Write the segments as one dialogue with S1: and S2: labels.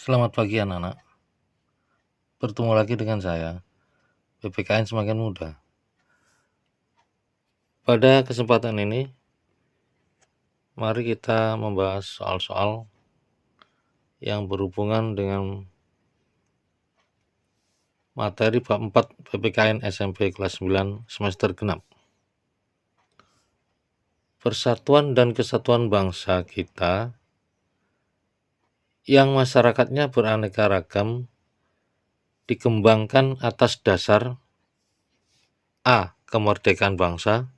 S1: Selamat pagi anak-anak, bertemu lagi dengan saya, PPKN Semakin Muda. Pada kesempatan ini, mari kita membahas soal-soal yang berhubungan dengan materi bab 4 PPKN SMP kelas 9 semester genap. Persatuan dan kesatuan bangsa kita yang masyarakatnya beraneka ragam dikembangkan atas dasar A. Kemerdekaan bangsa,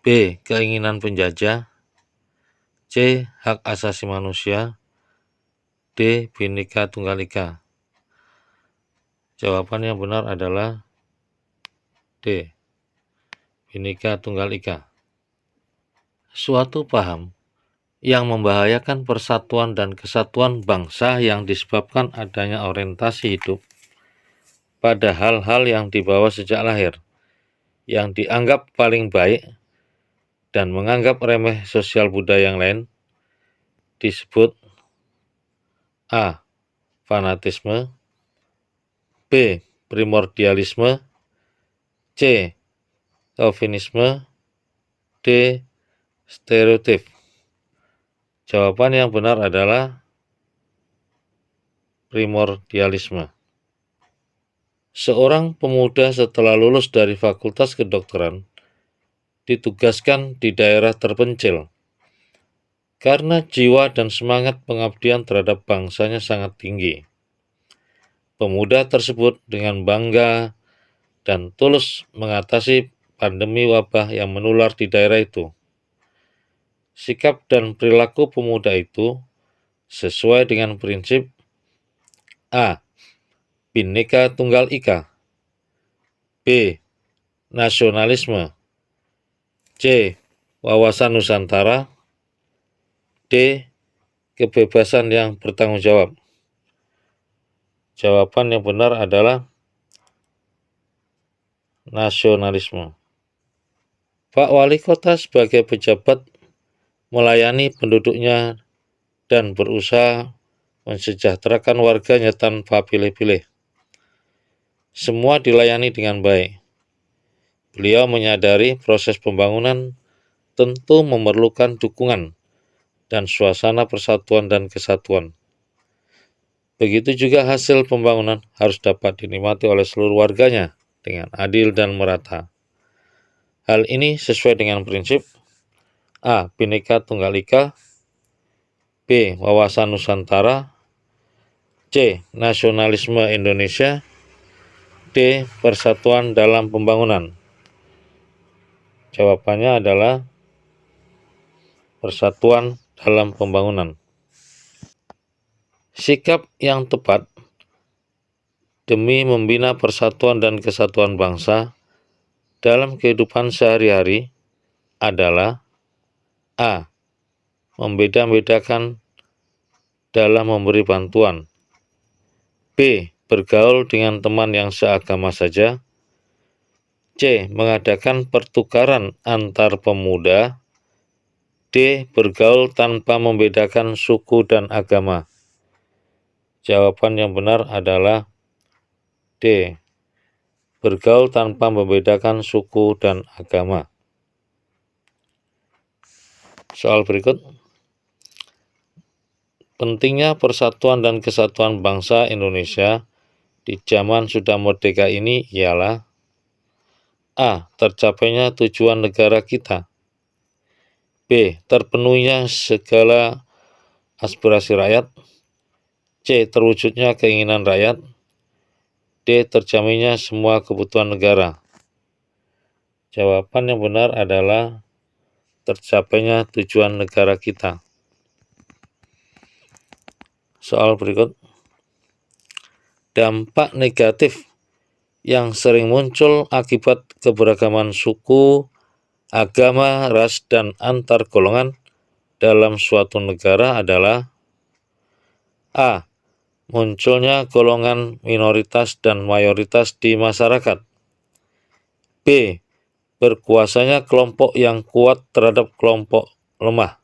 S1: B. Keinginan penjajah, C. Hak asasi manusia, D. Bhinneka Tunggal Ika. Jawaban yang benar adalah D. Bhinneka Tunggal Ika. Suatu paham yang membahayakan persatuan dan kesatuan bangsa yang disebabkan adanya orientasi hidup pada hal-hal yang dibawa sejak lahir, yang dianggap paling baik dan menganggap remeh sosial budaya yang lain, disebut A. Fanatisme, B. Primordialisme, C. Chauvinisme, D. Stereotip. Jawaban yang benar adalah primordialisme. Seorang pemuda setelah lulus dari Fakultas Kedokteran ditugaskan di daerah terpencil. Karena jiwa dan semangat pengabdian terhadap bangsanya sangat tinggi, pemuda tersebut dengan bangga dan tulus mengatasi pandemi wabah yang menular di daerah itu. Sikap dan perilaku pemuda itu sesuai dengan prinsip A. Bhinneka Tunggal Ika, B. Nasionalisme, C. Wawasan Nusantara, D. Kebebasan yang bertanggung jawab. Jawaban yang benar adalah nasionalisme. Pak Wali Kota sebagai pejabat melayani penduduknya dan berusaha mensejahterakan warganya tanpa pilih-pilih. Semua dilayani dengan baik. Beliau menyadari proses pembangunan tentu memerlukan dukungan dan suasana persatuan dan kesatuan. Begitu juga hasil pembangunan harus dapat dinikmati oleh seluruh warganya dengan adil dan merata. Hal ini sesuai dengan prinsip A. Bhinneka Tunggal Ika, B. Wawasan Nusantara, C. Nasionalisme Indonesia, D. Persatuan dalam pembangunan. Jawabannya adalah persatuan dalam pembangunan. Sikap yang tepat demi membina persatuan dan kesatuan bangsa dalam kehidupan sehari-hari adalah A. Membeda-bedakan dalam memberi bantuan, B. Bergaul dengan teman yang seagama saja, C. Mengadakan pertukaran antar pemuda, D. Bergaul tanpa membedakan suku dan agama. Jawaban yang benar adalah D. Bergaul tanpa membedakan suku dan agama. Soal berikut. Pentingnya persatuan dan kesatuan bangsa Indonesia di zaman sudah merdeka ini ialah A. Tercapainya tujuan negara kita, B. Terpenuhinya segala aspirasi rakyat, C. Terwujudnya keinginan rakyat, D. Terjaminnya semua kebutuhan negara. Jawaban yang benar adalah tercapainya tujuan negara kita. Soal berikut. Dampak negatif yang sering muncul akibat keberagaman suku, agama, ras, dan antar golongan dalam suatu negara adalah A. Munculnya golongan minoritas dan mayoritas di masyarakat, B. Berkuasanya kelompok yang kuat terhadap kelompok lemah,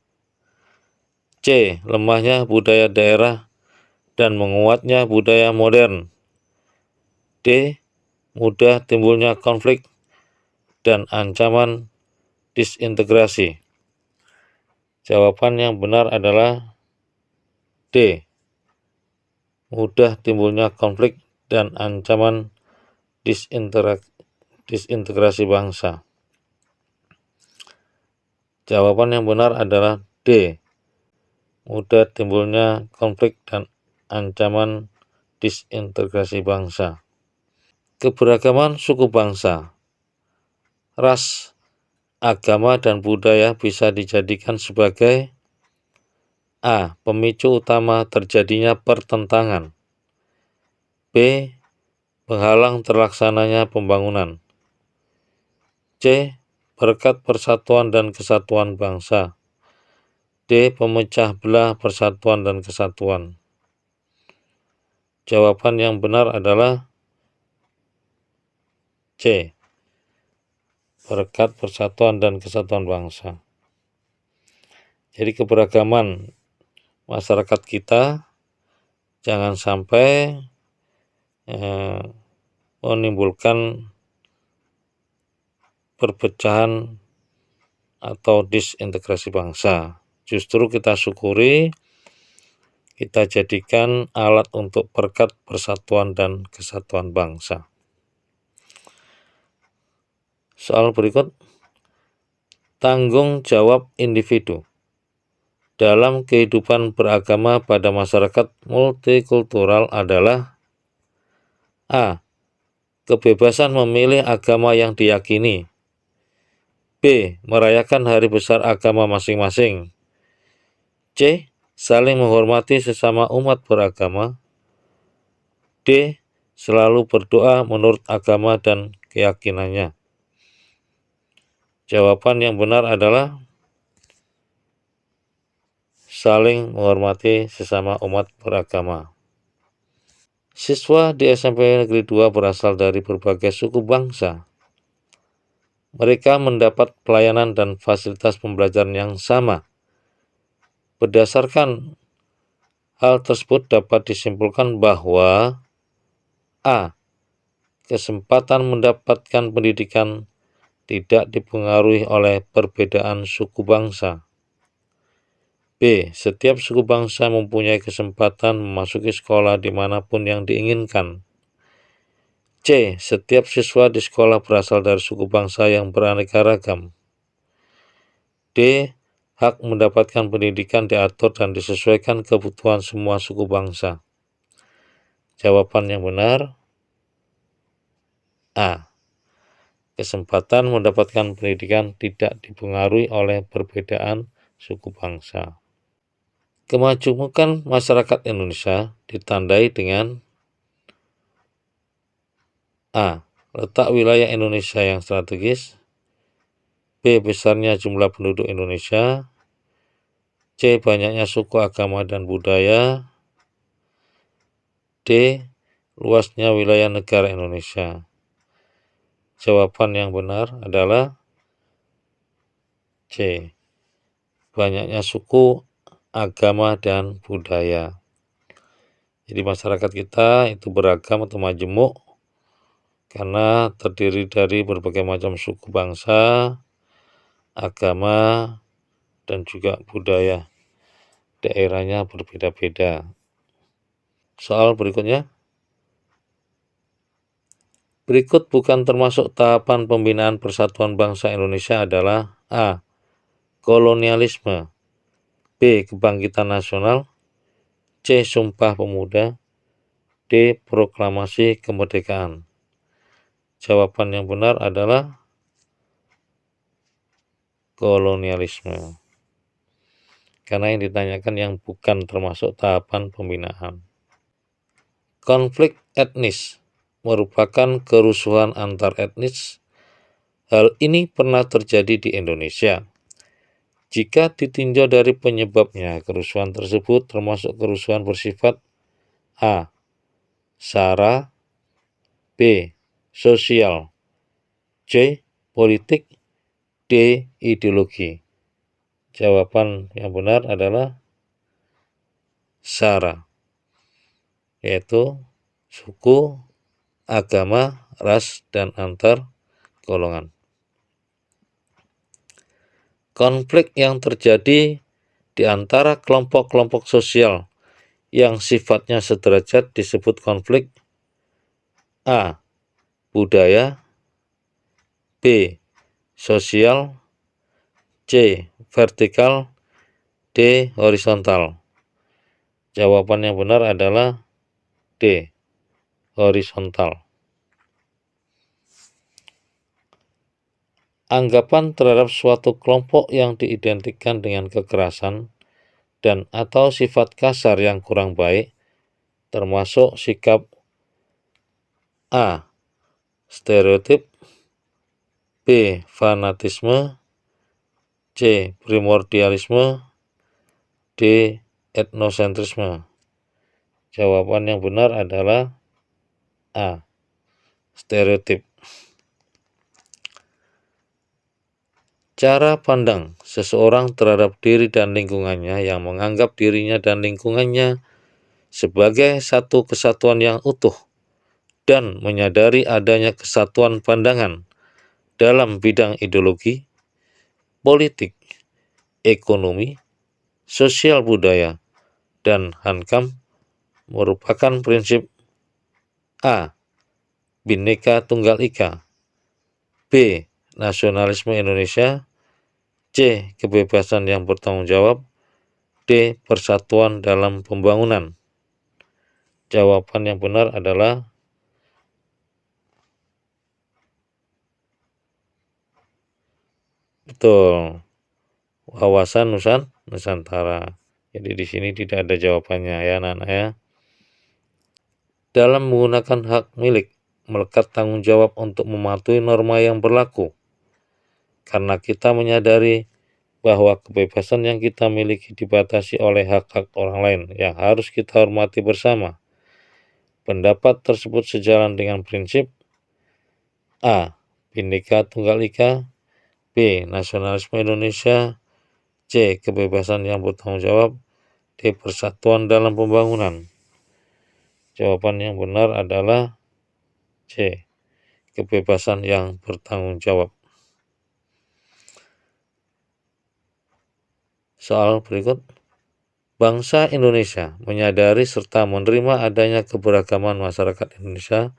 S1: C. Lemahnya budaya daerah dan menguatnya budaya modern. D. Mudah timbulnya konflik dan ancaman disintegrasi. Jawaban yang benar adalah D. Mudah timbulnya konflik dan ancaman disintegrasi bangsa. Jawaban yang benar adalah D. Mudah timbulnya konflik dan ancaman disintegrasi bangsa. Keberagaman suku bangsa, ras, agama, dan budaya bisa dijadikan sebagai A. Pemicu utama terjadinya pertentangan. B. Penghalang terlaksananya pembangunan. C. Berkat persatuan dan kesatuan bangsa. D. Pemecah belah persatuan dan kesatuan. Jawaban yang benar adalah C. Berkat persatuan dan kesatuan bangsa. Jadi keberagaman masyarakat kita jangan sampai menimbulkan perpecahan atau disintegrasi bangsa. Justru kita syukuri, kita jadikan alat untuk berkat persatuan dan kesatuan bangsa. Soal berikut, tanggung jawab individu dalam kehidupan beragama pada masyarakat multikultural adalah A. Kebebasan memilih agama yang diyakini. B. Merayakan hari besar agama masing-masing. C. Saling menghormati sesama umat beragama. D. Selalu berdoa menurut agama dan keyakinannya. Jawaban yang benar adalah saling menghormati sesama umat beragama. Siswa di SMP Negeri 2 berasal dari berbagai suku bangsa. Mereka mendapat pelayanan dan fasilitas pembelajaran yang sama. Berdasarkan hal tersebut dapat disimpulkan bahwa A. Kesempatan mendapatkan pendidikan tidak dipengaruhi oleh perbedaan suku bangsa. B. Setiap suku bangsa mempunyai kesempatan memasuki sekolah dimanapun yang diinginkan. C. Setiap siswa di sekolah berasal dari suku bangsa yang beraneka ragam. D. Hak mendapatkan pendidikan diatur dan disesuaikan kebutuhan semua suku bangsa. Jawaban yang benar A. Kesempatan mendapatkan pendidikan tidak dipengaruhi oleh perbedaan suku bangsa. Kemajuan masyarakat Indonesia ditandai dengan A. Letak wilayah Indonesia yang strategis. B. Besarnya jumlah penduduk Indonesia. C. Banyaknya suku, agama, dan budaya. D. Luasnya wilayah negara Indonesia. Jawaban yang benar adalah C. Banyaknya suku, agama, dan budaya. Jadi masyarakat kita itu beragam atau majemuk karena terdiri dari berbagai macam suku bangsa, agama, dan juga budaya. Daerahnya berbeda-beda. Soal berikutnya. Berikut bukan termasuk tahapan pembinaan persatuan bangsa Indonesia adalah A. Kolonialisme. B. Kebangkitan nasional. C. Sumpah Pemuda. D. Proklamasi Kemerdekaan. Jawaban yang benar adalah kolonialisme. Karena yang ditanyakan yang bukan termasuk tahapan pembinaan. Konflik etnis merupakan kerusuhan antar etnis. Hal ini pernah terjadi di Indonesia. Jika ditinjau dari penyebabnya, kerusuhan tersebut termasuk kerusuhan bersifat A. Sara. B. Sosial. C. Politik. D. Ideologi. Jawaban yang benar adalah Sara. yaitu suku, agama, ras, dan antar golongan. Konflik yang terjadi di antara kelompok-kelompok sosial yang sifatnya sederajat disebut konflik A. Budaya, B. Sosial, C. Vertikal, D. Horizontal. Jawaban yang benar adalah D. Horizontal. Anggapan terhadap suatu kelompok yang diidentikan dengan kekerasan dan atau sifat kasar yang kurang baik, termasuk sikap A. Stereotip, B. Fanatisme, C. Primordialisme, D. Etnosentrisme. Jawaban yang benar adalah A. Stereotip. Cara pandang seseorang terhadap diri dan lingkungannya yang menganggap dirinya dan lingkungannya sebagai satu kesatuan yang utuh dan menyadari adanya kesatuan pandangan dalam bidang ideologi, politik, ekonomi, sosial budaya, dan hankam merupakan prinsip A. Bhinneka Tunggal Ika, B. Nasionalisme Indonesia, C. Kebebasan yang bertanggung jawab, D. Persatuan dalam pembangunan. Jawaban yang benar adalah betul, wawasan Nusantara. Jadi di sini tidak ada jawabannya ya anak-anak ya. Dalam menggunakan hak milik, melekat tanggung jawab untuk mematuhi norma yang berlaku. Karena kita menyadari bahwa kebebasan yang kita miliki dibatasi oleh hak-hak orang lain yang harus kita hormati bersama. Pendapat tersebut sejalan dengan prinsip A. Bhinneka Tunggal Ika, B. Nasionalisme Indonesia, C. Kebebasan yang bertanggung jawab, D. Persatuan dalam pembangunan. Jawaban yang benar adalah C. Kebebasan yang bertanggung jawab. Soal berikut. Bangsa Indonesia menyadari serta menerima adanya keberagaman masyarakat Indonesia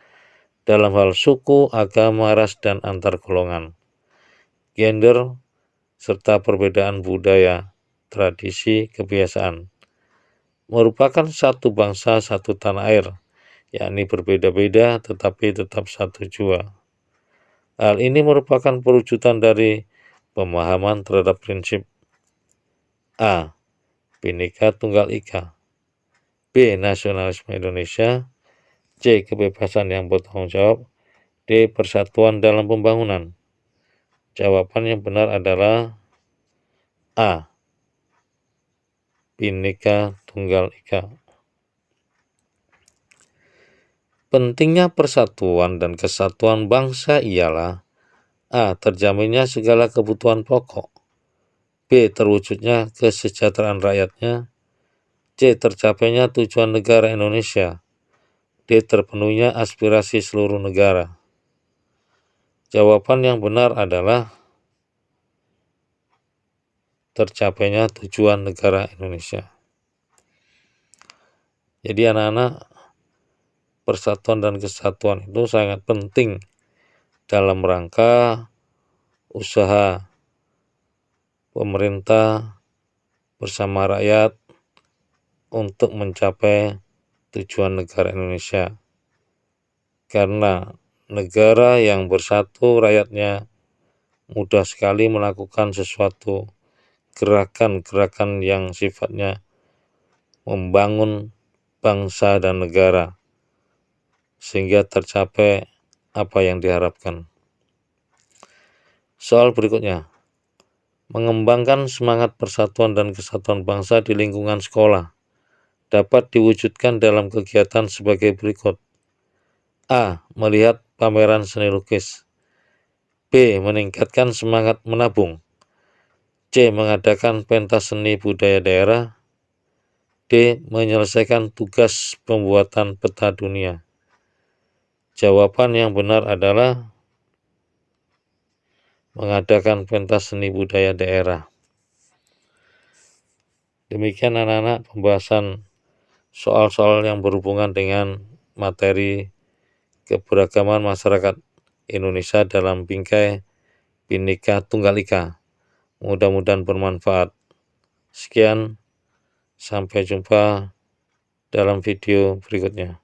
S1: dalam hal suku, agama, ras, dan antar golongan, gender, serta perbedaan budaya, tradisi, kebiasaan. Merupakan satu bangsa, satu tanah air, yakni berbeda-beda tetapi tetap satu jua. Hal ini merupakan perwujudan dari pemahaman terhadap prinsip A. Bhinneka Tunggal Ika, B. Nasionalisme Indonesia, C. Kebebasan yang bertanggung jawab, D. Persatuan dalam pembangunan. Jawaban yang benar adalah A. Bhinneka Tunggal Ika. Pentingnya persatuan dan kesatuan bangsa ialah A. Terjaminnya segala kebutuhan pokok, B. Terwujudnya kesejahteraan rakyatnya, C. Tercapainya tujuan negara Indonesia, D. Terpenuhnya aspirasi seluruh negara. Jawaban yang benar adalah tercapainya tujuan negara Indonesia. Jadi anak-anak, persatuan dan kesatuan itu sangat penting dalam rangka usaha pemerintah bersama rakyat untuk mencapai tujuan negara Indonesia. Karena negara yang bersatu rakyatnya mudah sekali melakukan sesuatu gerakan-gerakan yang sifatnya membangun bangsa dan negara sehingga tercapai apa yang diharapkan. Soal berikutnya. Mengembangkan semangat persatuan dan kesatuan bangsa di lingkungan sekolah dapat diwujudkan dalam kegiatan sebagai berikut. A. Melihat pameran seni lukis, B. Meningkatkan semangat menabung, C. Mengadakan pentas seni budaya daerah, D. D. Menyelesaikan tugas pembuatan peta dunia. Jawaban yang benar adalah mengadakan pentas seni budaya daerah. Demikian anak-anak pembahasan soal-soal yang berhubungan dengan materi keberagaman masyarakat Indonesia dalam bingkai Bhinneka Tunggal Ika. Mudah-mudahan bermanfaat. Sekian, sampai jumpa dalam video berikutnya.